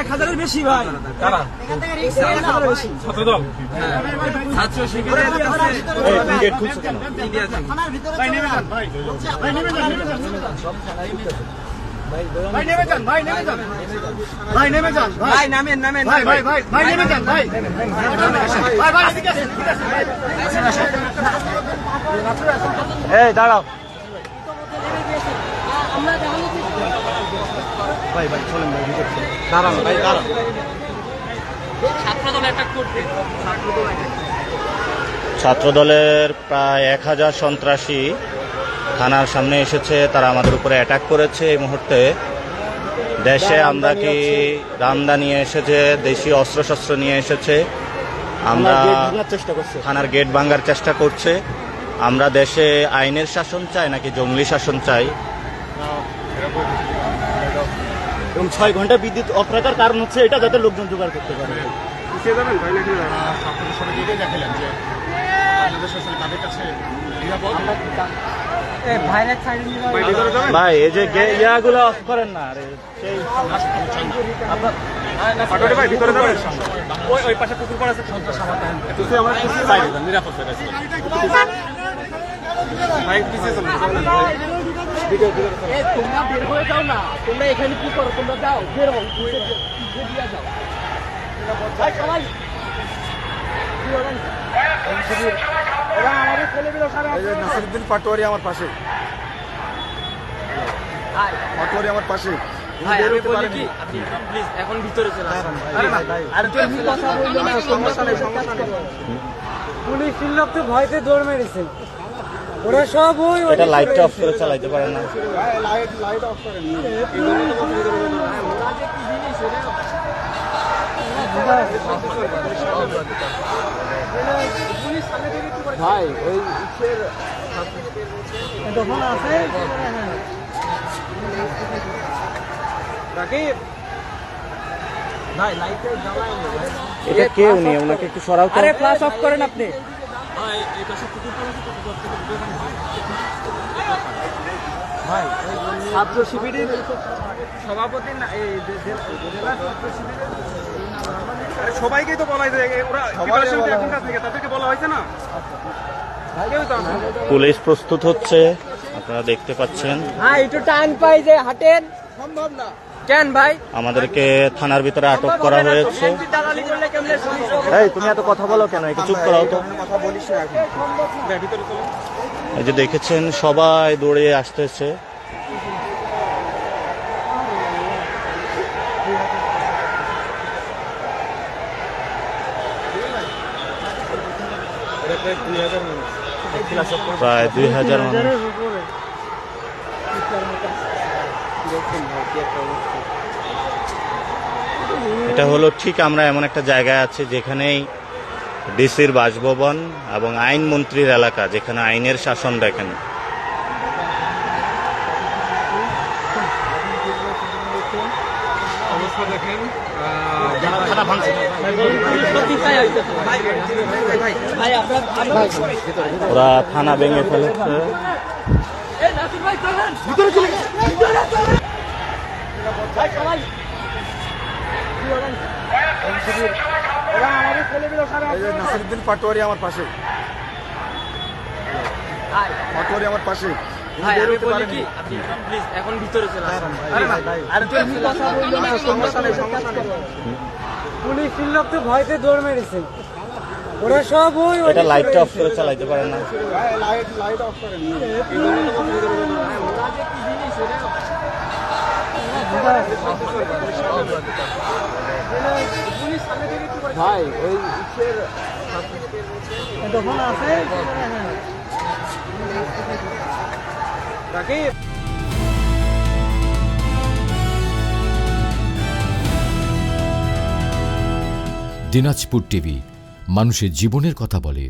1000-এর বেশি ভাই। কারা? এখান থেকে রিক্স নিয়ে নাও বেশি। ছাত্রদল। ছাত্র শিবিরের কাছে এই তুমি গেট খুলছো কেন? থানার ভিতরে ভাই নেমে যান ভাই, ভাই নেমে যান, নেমে যান, নেমে যান। ভাই নেমে যান, ভাই নেমে যান, ভাই নেমে যান, ভাই নামেন নামেন ভাই ভাই ভাই ভাই নেমে যান, ভাই ভাই ভাই এদিকে আসেন, এদিকে আসেন, ভাই। এই দাঁড়াও আমরা দেখানো ভাই ভাই চলেন ভাই ভিতরে চলেন। দাঁড়ান ভাই দাঁড়ান। ছাত্রদলের প্রায় 1000 সন্ত্রাসী থানার সামনে এসেছে, তারা আমাদের উপরে অ্যাটাক করেছে। এই মুহূর্তে দেশে আমরা কি রামদা নিয়ে এসেছে, দেশি অস্ত্রশস্ত্র নিয়ে এসেছে, আমরা থানার গেট ভাঙার চেষ্টা করছে। আমরা দেশে আইনের শাসন চাই নাকি জঙ্গলি শাসন চাই? এবং 6 ঘন্টা বিদ্যুৎ অফ রাখার কারণ হচ্ছে এটা, যাতে লোকজন জোগাড় করতে পারে। পিছিয়ে যাবেন ভাই নাকি? আপনাদের সবাই এটাই দেখালেন যে বাংলাদেশ আসলে তাদের কাছে নিরাপদ। ভাইরাস ছাড়িয়ে নিয়ে ভাই ভিতরে যাবেন? ভাই এই যে ইয়াগুলো অফ করেন না, আরে সেই পাটোয়ারি ভাই ভিতরে যাবেন? ওই পাশে পুকুর পাড় আছে, সন্ত্রাস আমাদের পিছিয়ে আমরা পিছিয়ে সাইডে যান, নিরাপদ জায়গায়। ভাই পিছিয়ে চলুন, চলুন। তোমরা বের হয়ে যাও না, তোমরা এখানে কি করো? তোমরা যাও, বের হও, দিয়ে যাও। ভাই সবাই এরা আমাদের ছেলেগুলো সারা এই যে নাসিরউদ্দিন পাটোয়ারি আমার পাশে, পাটোয়ারি আমার পাশে। ভাই আমি বলি কি আপনি প্লিজ এখন ভিতরে চলে আসুন। আর তুমি কথা বললো না, সমস্যা নেই, সমস্যা নেই। পুলিশের লোক তো ভয়তে দৌড় মেরেছে, ওরা সব এটা লাইটটা অফ করে চালাইতে পারে না। লাইট অফ করেন। ভাই ওই তখন আছে রাকিব ভাই লাইটটা জ্বালায় না ভাই। এটা কে উনি? ওনাকে একটু সরাও তো। আরে ফ্ল্যাশ অফ করেন আপনি। ভাই এই পাশে পুকুর পাড় আছে, পুকুর থেকে ভাই ছাত্র শিবিরের সভাপতি না এই জেলা ছাত্র শিবিরের আরে সবাইকেই তো বলা হয়েছে, ওরা প্রিপারেশন এখনকার থেকে তাদেরকে বলা হয়েছে না? কেউ তো আসে না। পুলিশ প্রস্তুত হচ্ছে, আপনারা দেখতে পাচ্ছেন। হ্যাঁ একটু টাইম পাই যে হাঁটেন। সম্ভব না। কেন ভাই? আমাদেরকে থানার ভিতরে আটক করা হয়েছে। দালালি করলে কেমনে শুনিস? এই তুমি এত কথা বলো কেন? একটু চুপ করাও তো। কথা বলিস না এখন। ভাই ভিতরে চলুন। এই যে দেখেছেন সবাই দৌড়ে আসতেছে। প্রায় 2000 মানুষ। এটা হলো ঠিক আমরা এমন একটা জায়গায় আছি যেখানেই ডিসির বাসভবন এবং আইনমন্ত্রীর এলাকা, যেখানে আইনের শাসন দেখেন। অবস্থা দেখেন, যারা থানা ভাঙছে ভাই আপনার ওরা থানা ভেঙে ফেলেছে। এরা আমাদের ছেলেগুলো সারা এই যে নাসিরউদ্দিন পাটোয়ারি আমার পাশে, পাটোয়ারি আমার পাশে। ভাই আমি বলি কি আপনি প্লিজ এখন ভিতরে চলে আসুন। আর তুমি কথা বললো না, সমস্যা নেই, সমস্যা নেই। পুলিশের লোক তো ভয়তে দৌড় মেরেছে, ওরা সব এটা লাইটটা অফ করে চালাইতে পারে না। লাইট অফ করেন। ভাই ওই তখন আছে রাকিব দিনাজপুর টিভি, মানুষের জীবনের কথা বলে।